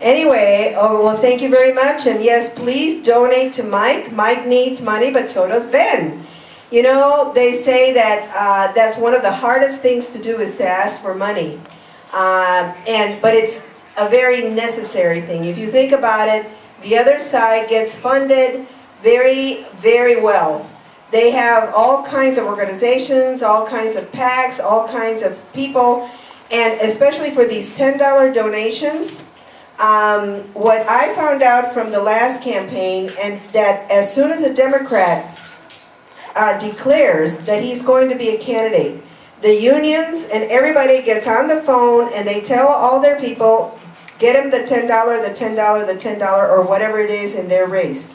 Anyway, oh, well, thank you very much. And yes, please donate to Mike. Mike needs money, but so does Ben. You know, they say that that's one of the hardest things to do is to ask for money. But it's a very necessary thing. If you think about it, the other side gets funded very, very well. They have all kinds of organizations, all kinds of PACs, all kinds of people, and especially for these $10 donations, what I found out from the last campaign, and that as soon as a Democrat declares that he's going to be a candidate, the unions and everybody gets on the phone and they tell all their people, get them the $10, the $10, the $10, or whatever it is in their race.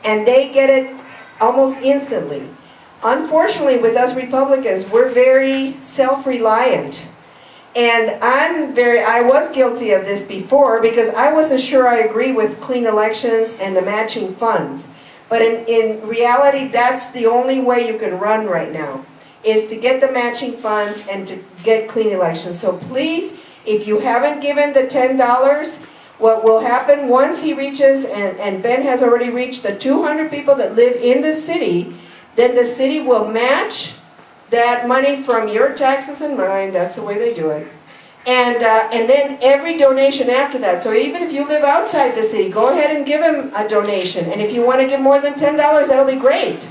And they get it almost instantly. Unfortunately, with us Republicans, we're very self-reliant. And I was guilty of this before because I wasn't sure I agree with clean elections and the matching funds. But in reality, that's the only way you can run right now, is to get the matching funds and to get clean elections. So please, if you haven't given the $10, what will happen once he reaches, and Ben has already reached the 200 people that live in the city, then the city will match that money from your taxes and mine. That's the way they do it. And then every donation after that. So even if you live outside the city, go ahead and give him a donation. And if you want to give more than $10, that'll be great.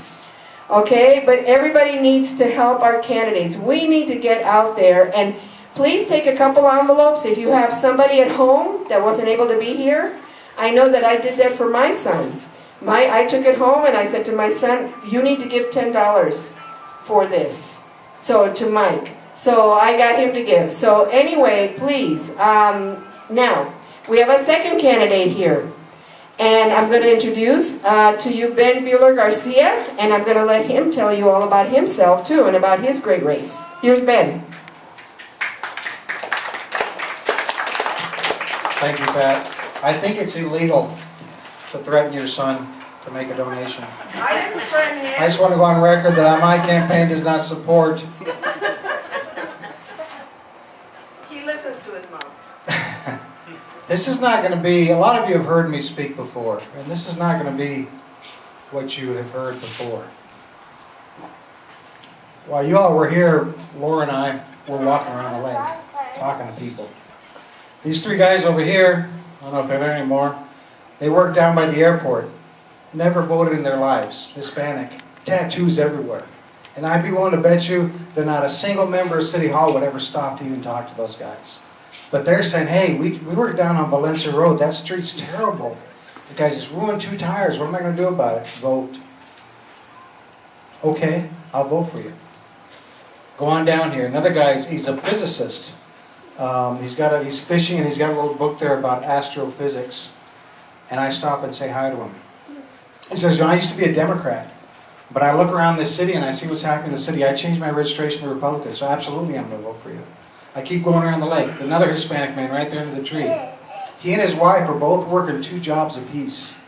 Okay? But everybody needs to help our candidates. We need to get out there. And please take a couple envelopes. If you have somebody at home that wasn't able to be here, I know that I did that for my son. I took it home and I said to my son, you need to give $10 for this. So to Mike. So I got him to give. So anyway, please. Now, we have a second candidate here. And I'm going to introduce to you Ben Buehler-Garcia. And I'm going to let him tell you all about himself too and about his great race. Here's Ben. Thank you, Pat. I think it's illegal to threaten your son to make a donation. I didn't threaten him. I just want to go on record that my campaign does not support. He listens to his mom. This is not going to be, a lot of you have heard me speak before, and this is not going to be what you have heard before. While you all were here, Laura and I were walking around the lake, talking to people. These three guys over here, I don't know if they're there anymore, they work down by the airport. Never voted in their lives. Hispanic. Tattoos everywhere. And I'd be willing to bet you that not a single member of City Hall would ever stop to even talk to those guys. But they're saying, hey, we work down on Valencia Road. That street's terrible. The guys just ruined 2 tires. What am I going to do about it? Vote. Okay, I'll vote for you. Go on down here. Another guy, he's a physicist. He's fishing and he's got a little book there about astrophysics. And I stop and say hi to him. He says, John, I used to be a Democrat, but I look around this city and I see what's happening in the city. I changed my registration to Republican, so absolutely I'm going to vote for you. I keep going around the lake. Another Hispanic man right there under the tree. He and his wife are both working 2 jobs apiece.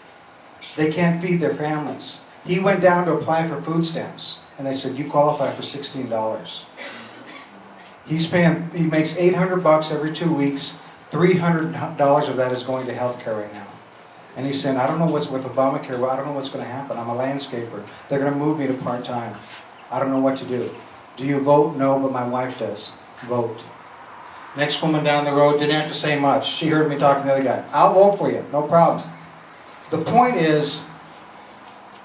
They can't feed their families. He went down to apply for food stamps, and they said, you qualify for $16. He makes $800 every 2 weeks. $300 of that is going to health care right now. And he's saying, I don't know what's with Obamacare, I don't know what's going to happen. I'm a landscaper. They're going to move me to part-time. I don't know what to do. Do you vote? No, but my wife does. Vote. Next woman down the road didn't have to say much. She heard me talking to the other guy. I'll vote for you, no problem. The point is,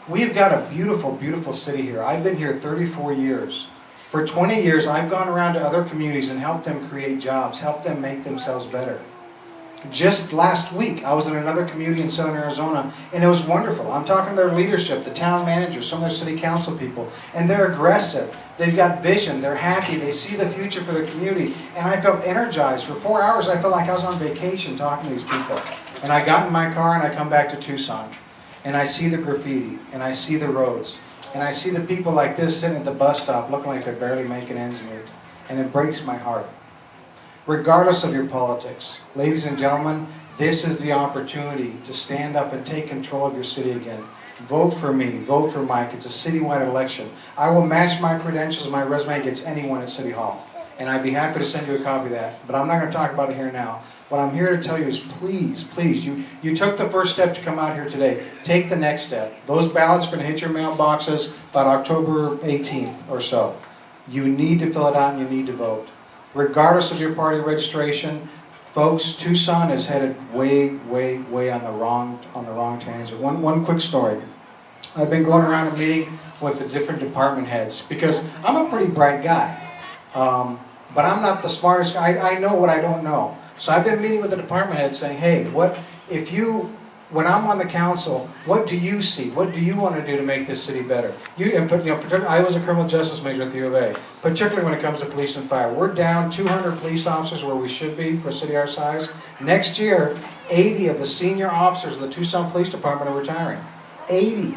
we've got a beautiful, beautiful city here. I've been here 34 years. For 20 years, I've gone around to other communities and helped them create jobs, helped them make themselves better. Just last week, I was in another community in southern Arizona, and it was wonderful. I'm talking to their leadership, the town managers, some of their city council people, and they're aggressive. They've got vision. They're happy. They see the future for their community. And I felt energized. For 4 hours, I felt like I was on vacation talking to these people. And I got in my car, and I come back to Tucson, and I see the graffiti, and I see the roads, and I see the people like this sitting at the bus stop looking like they're barely making ends meet. And it breaks my heart. Regardless of your politics, ladies and gentlemen, this is the opportunity to stand up and take control of your city again. Vote for me. Vote for Mike. It's a citywide election. I will match my credentials and my resume against anyone at City Hall. And I'd be happy to send you a copy of that. But I'm not going to talk about it here now. What I'm here to tell you is please, please, you took the first step to come out here today. Take the next step. Those ballots are going to hit your mailboxes about October 18th or so. You need to fill it out and you need to vote. Regardless of your party registration, folks, Tucson is headed way, way, way on the wrong tangent. One quick story. I've been going around and meeting with the different department heads because I'm a pretty bright guy, but I'm not the smartest guy. I know what I don't know. So I've been meeting with the department heads saying, hey, when I'm on the council, what do you see? What do you want to do to make this city better? Particularly, I was a criminal justice major at the U of A, particularly when it comes to police and fire. We're down 200 police officers where we should be for a city our size. Next year, 80 of the senior officers of the Tucson Police Department are retiring. 80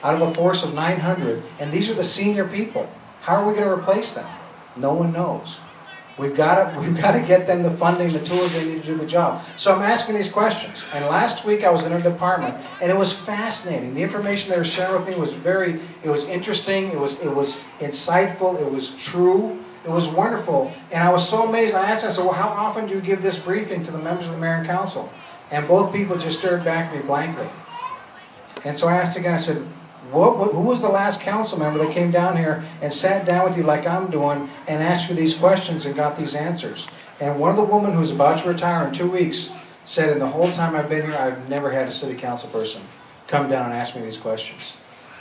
out of a force of 900, and these are the senior people. How are we going to replace them? No one knows. We've got to get them the funding, the tools they need to do the job. So I'm asking these questions. And last week I was in a department, and it was fascinating. The information they were sharing with me was it was interesting, it was insightful, it was true, it was wonderful. And I was so amazed. I asked them, I said, well, how often do you give this briefing to the members of the mayor and council? And both people just stared back at me blankly. And so I asked again, I said, who was the last council member that came down here and sat down with you like I'm doing and asked you these questions and got these answers? And one of the women who's about to retire in 2 weeks said, in the whole time I've been here, I've never had a city council person come down and ask me these questions.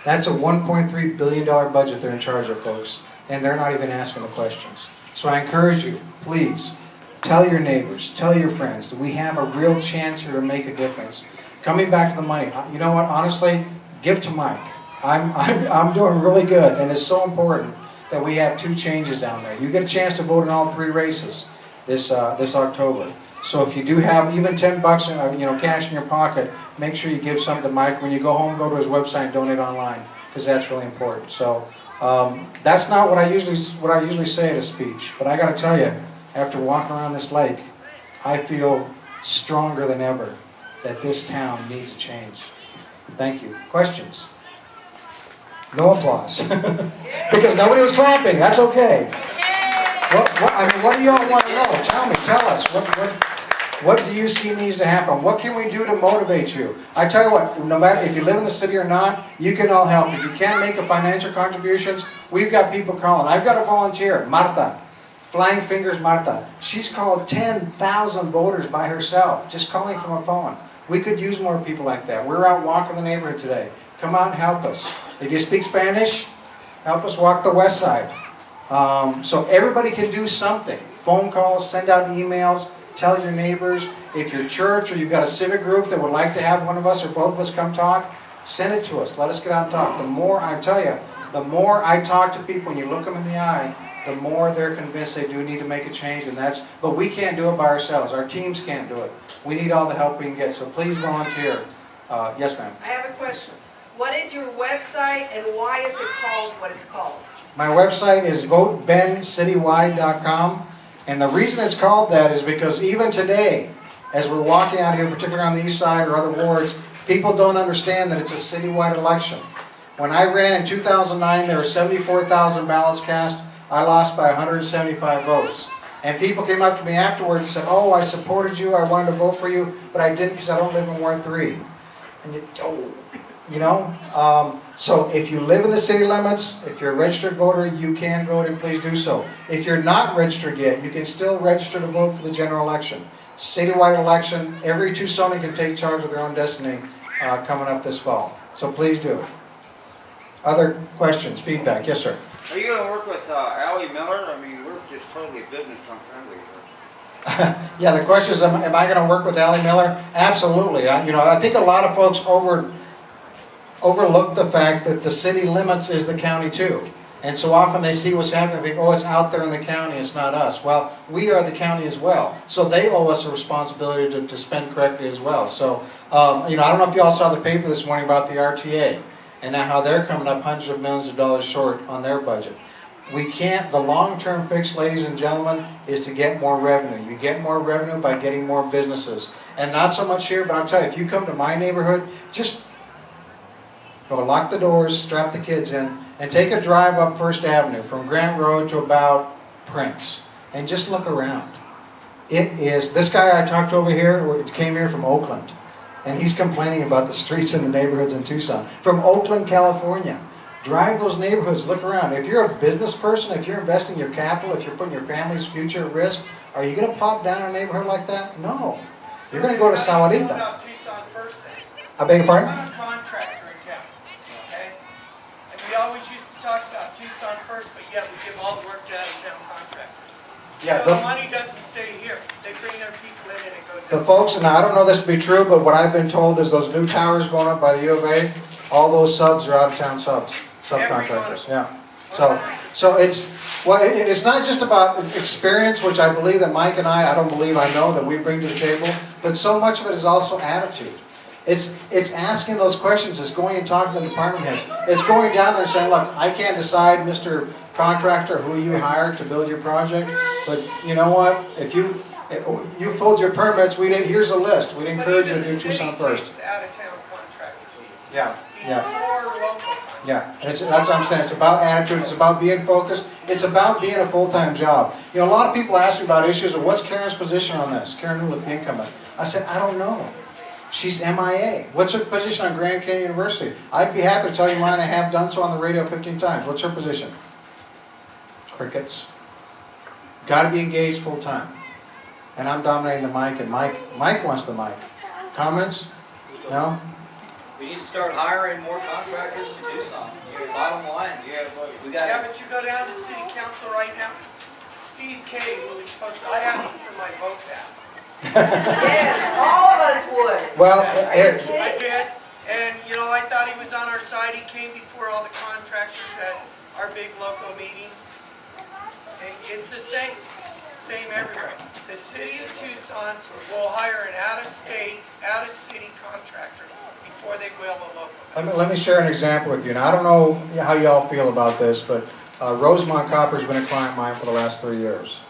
That's a $1.3 billion budget they're in charge of, folks, and they're not even asking the questions. So I encourage you, please, tell your neighbors, tell your friends that we have a real chance here to make a difference. Coming back to the money, you know what, honestly, give to Mike. I'm doing really good, and it's so important that we have 2 changes down there. You get a chance to vote in all 3 races this October. So if you do have even $10, cash in your pocket, make sure you give something to Mike. When you go home, go to his website and donate online, because that's really important. So that's not what I usually say at a speech, but I got to tell you, after walking around this lake, I feel stronger than ever that this town needs a change. Thank you. Questions? No applause. Because nobody was clapping. That's okay. What do you all want to know? Tell us. What do you see needs to happen? What can we do to motivate you? I tell you what, no matter if you live in the city or not, you can all help. If you can't make a financial contributions, we've got people calling. I've got a volunteer, Marta. Flying Fingers Marta. She's called 10,000 voters by herself, just calling from a phone. We could use more people like that. We're out walking the neighborhood today. Come out and help us. If you speak Spanish, help us walk the west side. So everybody can do something. Phone calls, send out emails, tell your neighbors. If your church or you've got a civic group that would like to have one of us or both of us come talk, send it to us. Let us get out and talk. The more I tell you, the more I talk to people and you look them in the eye, the more they're convinced they do need to make a change. But we can't do it by ourselves. Our teams can't do it. We need all the help we can get. So please volunteer. Yes, ma'am. I have a question. What is your website and why is it called what it's called? My website is votebencitywide.com, and the reason it's called that is because even today, as we're walking out here, particularly on the east side or other wards, people don't understand that it's a citywide election. When I ran in 2009, there were 74,000 ballots cast. I lost by 175 votes. And people came up to me afterwards and said, oh, I supported you, I wanted to vote for you, but I didn't because I don't live in Ward 3. And so if you live in the city limits, if you're a registered voter, you can vote, and please do so. If you're not registered yet, you can still register to vote for the general election. Citywide election, every Tucsonian can take charge of their own destiny coming up this fall. So please do. Other questions, feedback? Yes, sir. Are you going to work with Allie Miller? I mean, we're just totally business unfriendly. Yeah, the question is, am I going to work with Allie Miller? Absolutely. I think a lot of folks overlook the fact that the city limits is the county too. And so often they see what's happening, they think, oh, it's out there in the county, it's not us. Well, we are the county as well. So they owe us a responsibility to spend correctly as well. So, I don't know if you all saw the paper this morning about the RTA and now how they're coming up hundreds of millions of dollars short on their budget. We can't, the long-term fix, ladies and gentlemen, is to get more revenue. You get more revenue by getting more businesses. And not so much here, but I'll tell you, if you come to my neighborhood, just go lock the doors, strap the kids in, and take a drive up First Avenue from Grant Road to about Prince. And just look around. It is, this guy I talked to over here came here from Oakland, and he's complaining about the streets in the neighborhoods in Tucson. From Oakland, California. Drive those neighborhoods, look around. If you're a business person, if you're investing your capital, if you're putting your family's future at risk, are you going to plop down in a neighborhood like that? No. You're going to go to Sahuarita. Tucson first thing. I beg your pardon? I'm a contractor in town, okay? And we always used to talk about Tucson first, but yet we give all the work to out-of-town contractors. Yeah, So the money doesn't stay here. They bring their people in and it goes the out. folks, and I don't know this to be true, but what I've been told is those new towers going up by the U of A, all those subs are out-of-town subcontractors. Yeah. So it's, well, it's not just about experience, which I believe that Mike and I know that we bring to the table, but so much of it is also attitude. It's asking those questions. It's going and talking to the department heads. It's going down there and saying, look, I can't decide, Mr. Contractor, who you hired to build your project, but you know what? If you pulled your permits, here's a list. We'd encourage you to do Tucson first. But even the city takes out-of-town contractors. Yeah, yeah. Before local. Yeah, and that's what I'm saying. It's about attitude. It's about being focused. It's about being a full-time job. You know, a lot of people ask me about issues of what's Karen's position on this. Karen Newland, the incumbent. I said, I don't know. She's MIA. What's her position on Grand Canyon University? I'd be happy to tell you mine. I have done so on the radio 15 times. What's her position? Crickets. Got to be engaged full-time. And I'm dominating the mic, and Mike wants the mic. Comments? No? We need to start hiring more contractors in Tucson. Bottom line, we got. Yeah, but you go down to city council right now. Steve K, who was supposed to, I asked him for my vote back. Yes, all of us would. Well, I did, and you know, I thought he was on our side. He came before all the contractors at our big local meetings. And it's the same everywhere. The city of Tucson will hire an out-of-state, out-of-city contractor before they will a local. let me share an example with you. And I don't know how y'all feel about this, but Rosemont Copper's been a client of mine for the last 3 years.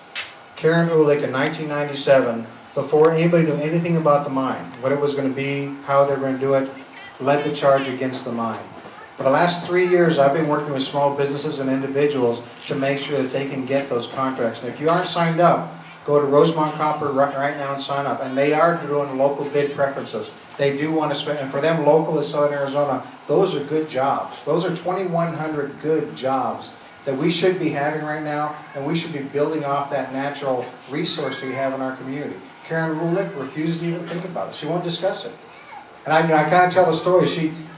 Karen Ulick in 1997, before anybody knew anything about the mine, what it was going to be, how they were going to do it, led the charge against the mine. For the last 3 years, I've been working with small businesses and individuals to make sure that they can get those contracts. And if you aren't signed up, go to Rosemont Copper right now and sign up. And they are doing local bid preferences. They do want to spend, and for them, local is Southern Arizona. Those are good jobs. Those are 2,100 good jobs that we should be having right now, and we should be building off that natural resource that we have in our community. Karen Rulick refuses to even think about it. She won't discuss it. And I kind of tell the story.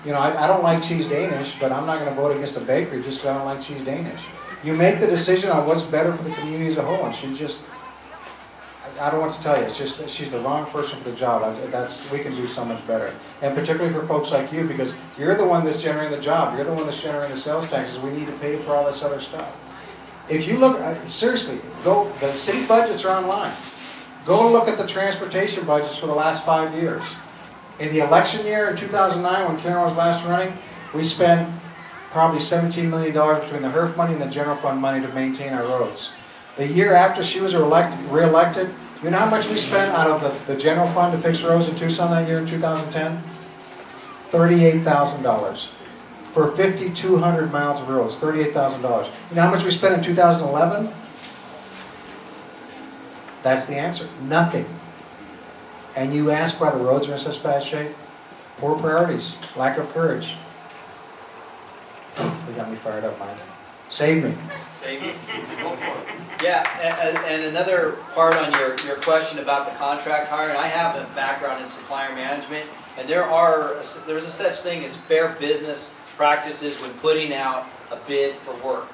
I don't like cheese Danish, but I'm not going to vote against a bakery just because I don't like cheese Danish. You make the decision on what's better for the community as a whole, and she just, I don't want to tell you, it's just that she's the wrong person for the job. We can do so much better. And particularly for folks like you, because you're the one that's generating the job. You're the one that's generating the sales taxes. We need to pay for all this other stuff. If you look, seriously, the city budgets are online. Go look at the transportation budgets for the last 5 years. In the election year in 2009, when Karen was last running, we spent probably $17 million between the HERF money and the general fund money to maintain our roads. The year after she was re-elected, you know how much we spent out of the general fund to fix roads in Tucson that year in 2010? $38,000. For 5,200 miles of roads, $38,000. You know how much we spent in 2011? That's the answer. Nothing. And you ask why the roads are in such bad shape? Poor priorities, lack of courage. They got me fired up, Mike. Save me. Save you. Yeah, and another part on your question about the contract hire, and I have a background in supplier management, and there's a such thing as fair business practices when putting out a bid for work.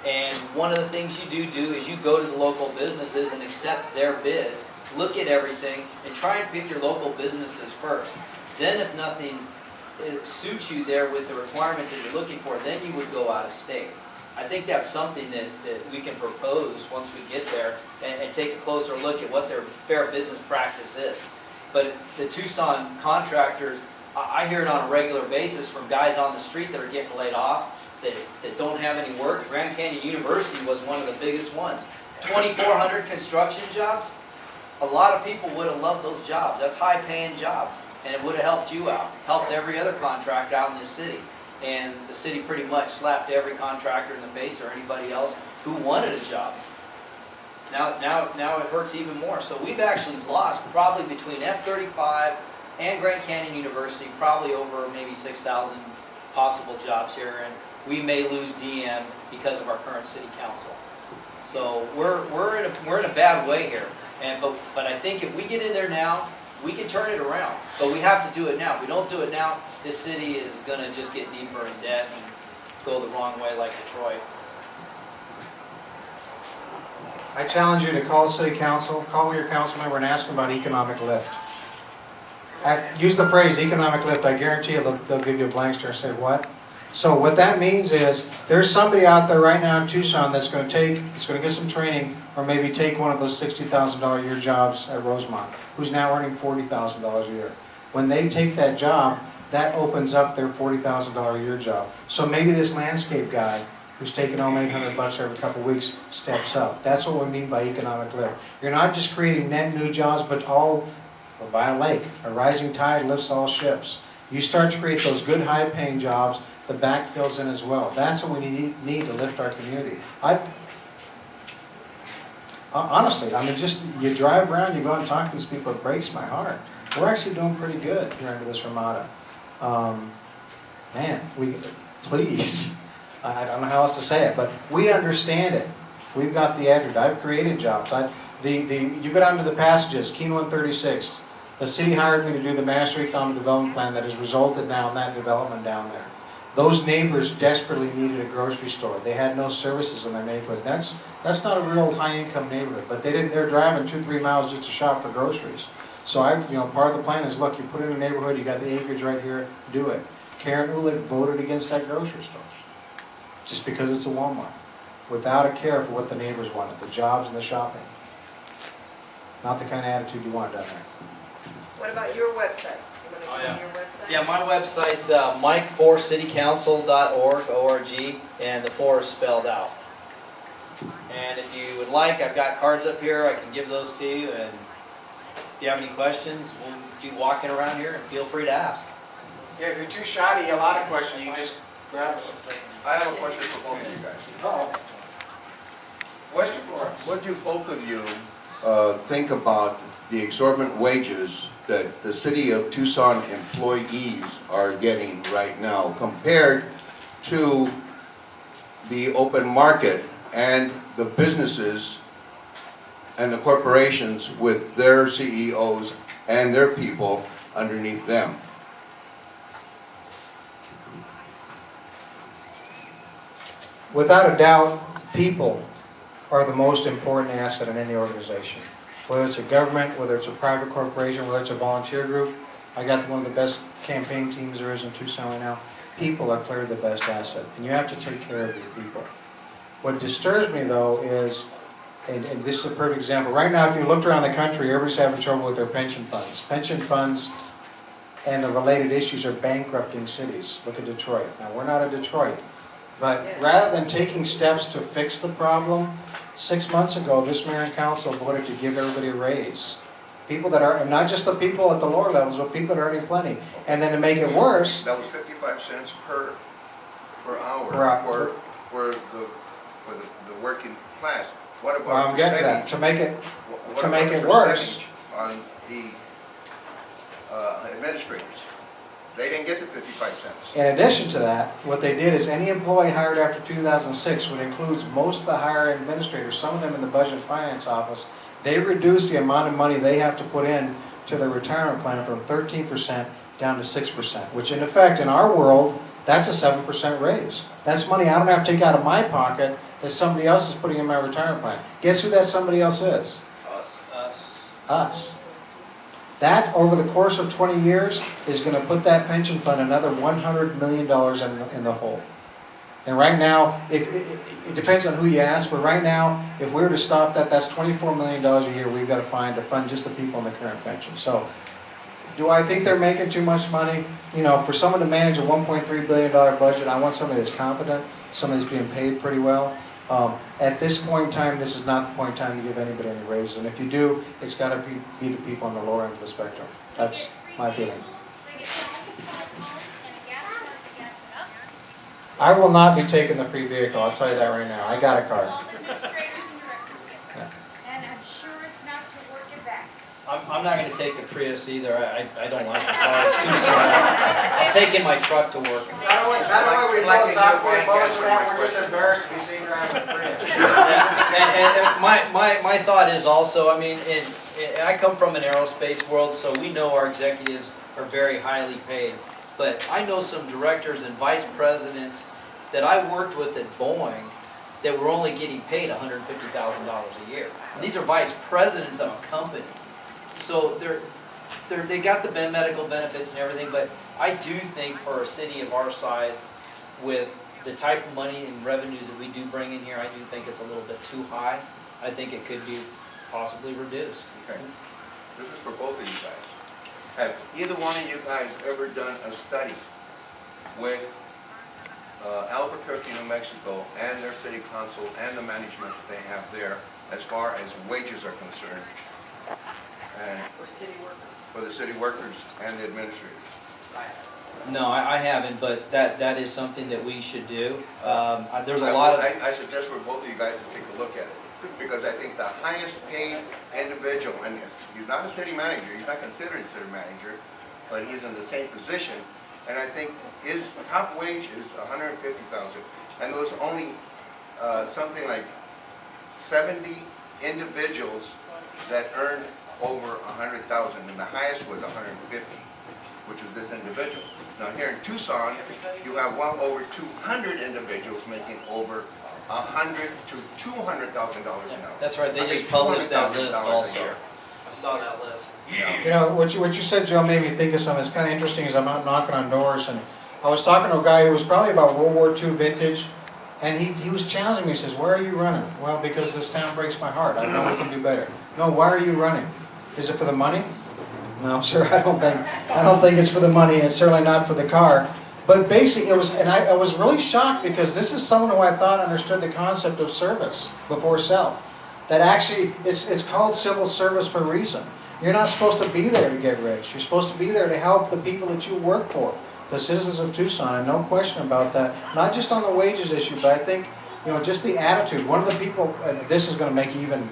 And one of the things you do is you go to the local businesses and accept their bids, look at everything, and try and pick your local businesses first. Then if nothing suits you there with the requirements that you're looking for, then you would go out of state. I think that's something that we can propose once we get there and take a closer look at what their fair business practice is. But the Tucson contractors, I hear it on a regular basis from guys on the street that are getting laid off, that don't have any work. Grand Canyon University was one of the biggest ones. 2,400 construction jobs. A lot of people would have loved those jobs. That's high-paying jobs, and it would have helped you out, helped every other contractor out in this city. And the city pretty much slapped every contractor in the face or anybody else who wanted a job. Now it hurts even more. So we've actually lost probably between F-35 and Grand Canyon University, probably over maybe 6,000 possible jobs here, and we may lose DM because of our current city council. So we're in a bad way here. But I think if we get in there now, we can turn it around. But we have to do it now. If we don't do it now, this city is going to just get deeper in debt and go the wrong way like Detroit. I challenge you to call city council, call your council member and ask them about economic lift. Use the phrase economic lift. I guarantee you they'll give you a blank stare and say, what? So what that means is there's somebody out there right now in Tucson that's going to get some training or maybe take one of those $60,000 a year jobs at Rosemont, who's now earning $40,000 a year. When they take that job, that opens up their $40,000 a year job. So maybe this landscape guy who's taking home $800 every couple of weeks steps up. That's what we mean by economic lift. You're not just creating net new jobs, but all by a lake. A rising tide lifts all ships. You start to create those good high-paying jobs, the back fills in as well. That's what we need to lift our community. Honestly, I mean, just you drive around, you go out and talk to these people, it breaks my heart. We're actually doing pretty good here under this Ramada. Man, please, I don't know how else to say it, but we understand it. We've got the attitude. I've created jobs. You go down to the passages, Keen 136. The city hired me to do the Master Economic Development Plan that has resulted now in that development down there. Those neighbors desperately needed a grocery store. They had no services in their neighborhood. That's not a real high-income neighborhood, but they're driving 2-3 miles just to shop for groceries. So part of the plan is, look, you put in a neighborhood, you got the acreage right here, do it. Karen Ulick voted against that grocery store just because it's a Walmart, without a care for what the neighbors wanted, the jobs and the shopping. Not the kind of attitude you want down there. What about your website? You want to yeah. your website? Yeah, my website's mike4citycouncil.org, O-R-G, and the 4 is spelled out. And if you would like, I've got cards up here. I can give those to you. And if you have any questions, we'll be walking around here, and feel free to ask. Yeah, if you're too shy to get a lot of questions, you can just grab something. I have a question for both of you guys. Question for us. What do both of you think about the exorbitant wages that the city of Tucson employees are getting right now compared to the open market and the businesses and the corporations with their CEOs and their people underneath them? Without a doubt, people are the most important asset in any organization. Whether it's a government, whether it's a private corporation, whether it's a volunteer group. I got one of the best campaign teams there is in Tucson right now. People are clearly the best asset, and you have to take care of your people. What disturbs me, though, is, and this is a perfect example. Right now, if you looked around the country, everybody's having trouble with their pension funds. Pension funds and the related issues are bankrupting cities. Look at Detroit. Now, we're not in Detroit. But rather than taking steps to fix the problem, 6 months ago, this mayor and council voted to give everybody a raise. People that are, and not just the people at the lower levels, but people that are earning plenty. And then to make it worse, That was 55 cents per hour for the working class. What about well, I'm getting to that. percentage? To make it worse, On the administrators, they didn't get the 55 cents. in addition to that, what they did is any employee hired after 2006, which includes most of the higher administrators, some of them in the Budget and Finance Office, they reduced the amount of money they have to put in to their retirement plan from 13% down to 6%, which in effect, in our world, that's a 7% raise. That's money I don't have to take out of my pocket that somebody else is putting in my retirement plan. Guess who that somebody else is? Us. That, over the course of 20 years, is going to put that pension fund another $100 million in the hole. And right now, it depends on who you ask, but right now, if we were to stop that, that's $24 million a year we've got to find to fund just the people in the current pension. So, do I think they're making too much money? You know, for someone to manage a $1.3 billion budget, I want somebody that's competent, somebody that's being paid pretty well. At this point in time, this is not the point in time to give anybody any raises. And if you do, it's got to be the people on the lower end of the spectrum. That's my feeling. I will not be taking the free vehicle, I'll tell you that right now. I got a car. Yeah. I'm not gonna take the Prius either. I don't like the car. It's too small. I'm taking my truck to work. Not only we Like blow a software new bullets for blank that, we're just embarrassed to be seen driving a Prius. And my thought is also, I mean, I come from an aerospace world, so we know our executives are very highly paid. But I know some directors and vice presidents that I worked with at Boeing that were only getting paid $150,000 a year. And these are vice presidents of a company. So they got the medical benefits and everything, but I do think for a city of our size, with the type of money and revenues that we do bring in here, I do think it's a little bit too high. I think it could be possibly reduced. Okay. This is for both of you guys. Have either one of you guys ever done a study with Albuquerque, New Mexico, and their city council and the management that they have there as far as wages are concerned? And For city workers. for the city workers and the administrators? No, I haven't, but that is something that we should do. There's a lot of... I suggest for both of you guys to take a look at it, because I think the highest paid individual, and he's not a city manager, he's not considered a city manager, but he's in the same position, and I think his top wage is $150,000, and there was only something like 70 individuals that earned over $100,000, and the highest was 150, which was this individual. Now here in Tucson, you have well over 200 individuals making over $100,000 to $200,000 an hour. That's right, they I just think published that $200,000 list a also. year. I saw that list. You know, what you said, Joe, made me think of something. It's kind of interesting as I'm out knocking on doors, and I was talking to a guy who was probably about World War II vintage, and he was challenging me. He says, "Where are you running?" "Well, because this town breaks my heart. I know we can do better." "No, why are you running? Is it for the money?" "No, sir, I don't think it's for the money. It's certainly not for the car." But basically, it was, and I was really shocked because this is someone who I thought understood the concept of service before self. That actually, it's called civil service for a reason. You're not supposed to be there to get rich. You're supposed to be there to help the people that you work for, the citizens of Tucson, and no question about that. Not just on the wages issue, but I think, just the attitude. One of the people, and this is going to make you even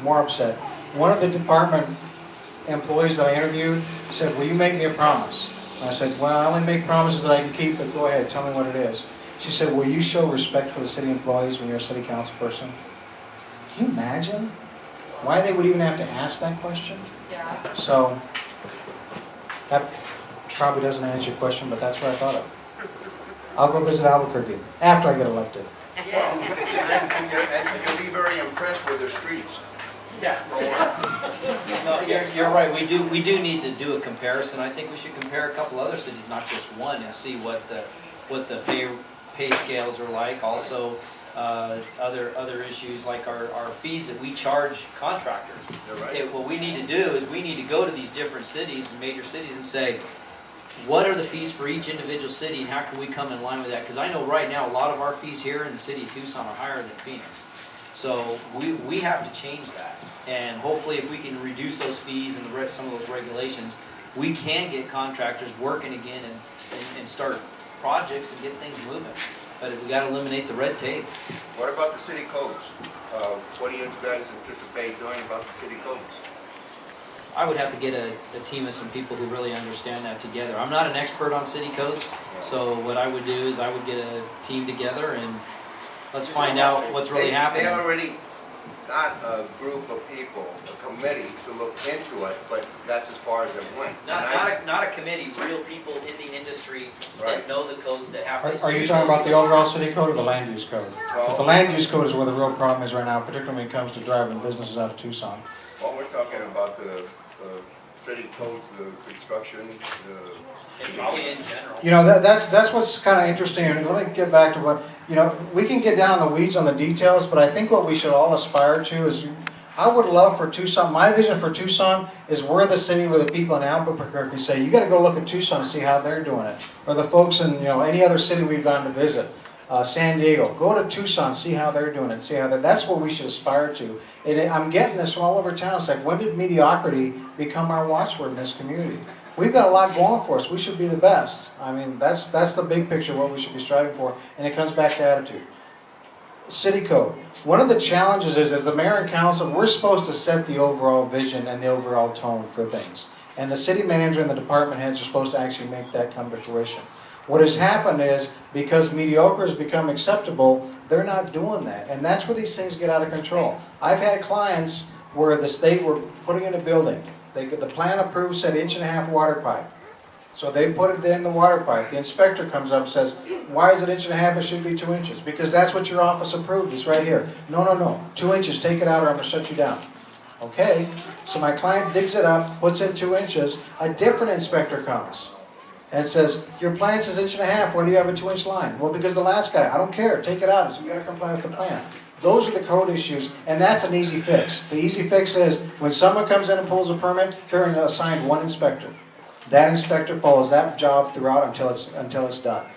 more upset, one of the department employees that I interviewed said, "Will you make me a promise?" And I said, "Well, I only make promises that I can keep, but go ahead, tell me what it is." She said, "Will you show respect for the city employees when you're a city council person?" Can you imagine why they would even have to ask that question? Yeah. So, that probably doesn't answer your question, but that's what I thought of. I'll go visit Albuquerque after I get elected. And you'll be very impressed with the streets. Yeah. No, you're right. We do need to do a comparison. I think we should compare a couple other cities, not just one, and see what the pay scales are like. Also, other issues like our fees that we charge contractors. Right. What we need to do is we need to go to these different cities and major cities and say, what are the fees for each individual city, and how can we come in line with that? Because I know right now a lot of our fees here in the city of Tucson are higher than Phoenix. So we have to change that. And hopefully if we can reduce those fees and some of those regulations, we can get contractors working again and start projects and get things moving. But we got to eliminate the red tape. What about the city codes? What do you guys anticipate doing about the city codes? I would have to get a team of some people who really understand that together. I'm not an expert on city codes, so what I would do is I would get a team together and let's find out what's really happening. They already got a group of people, a committee to look into it, but that's as far as it went. Not a committee, real people in the industry that know the codes that have to. Are you talking about the overall city code or the land use code? Because the land use code is where the real problem is right now, particularly when it comes to driving businesses out of Tucson. Well, we're talking about the city codes, the construction, And probably in general. That's what's kind of interesting. And let me get back to what, we can get down in the weeds on the details, but I think what we should all aspire to is, I would love for Tucson, my vision for Tucson is we're the city where the people in Albuquerque say, you got to go look at Tucson and see how they're doing it. Or the folks in, any other city we've gone to visit. San Diego, go to Tucson, see how they're doing it, that's what we should aspire to. And I'm getting this from all over town. It's like, when did mediocrity become our watchword in this community? We've got a lot going for us. We should be the best. I mean, that's the big picture of what we should be striving for, and it comes back to attitude. city code. One of the challenges is, as the mayor and council, we're supposed to set the overall vision and the overall tone for things. And the city manager and the department heads are supposed to actually make that come to fruition. What has happened is, because mediocre has become acceptable, they're not doing that. And that's where these things get out of control. I've had clients where the state were putting in a building. The plan approved said 1.5 inch water pipe. So they put it in the water pipe. The inspector comes up and says, why is it 1.5 inches? It should be 2 inches. Because that's what your office approved. It's right here. No. 2 inches. Take it out or I'm going to shut you down. Okay. So my client digs it up, puts in 2 inches. A different inspector comes and says, your plan says 1.5 inches. Why do you have a 2 inch line? Well, because the last guy, I don't care. Take it out. So you got to comply with the plan. Those are the code issues, and that's an easy fix. The easy fix is when someone comes in and pulls a permit, they're assigned one inspector. That inspector follows that job throughout until it's done.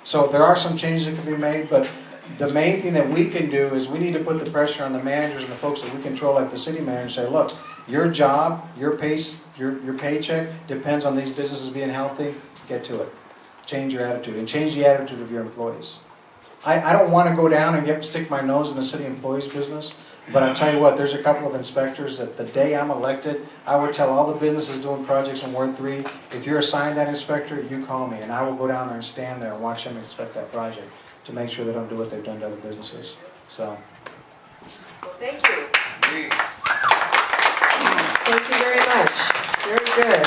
So there are some changes that can be made, but the main thing that we can do is we need to put the pressure on the managers and the folks that we control, like the city manager, and say, look, your job, your pace, your paycheck depends on these businesses being healthy. Get to it. Change your attitude, and change the attitude of your employees. I don't want to go down and stick my nose in the city employees' business, but I'll tell you what, there's a couple of inspectors that the day I'm elected, I would tell all the businesses doing projects in Ward 3, if you're assigned that inspector, you call me, and I will go down there and stand there and watch them inspect that project to make sure they don't do what they've done to other businesses. So. Well, thank you. Agreed. Thank you very much. Very good.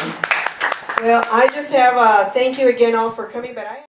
Well, I just have thank you again all for coming, but I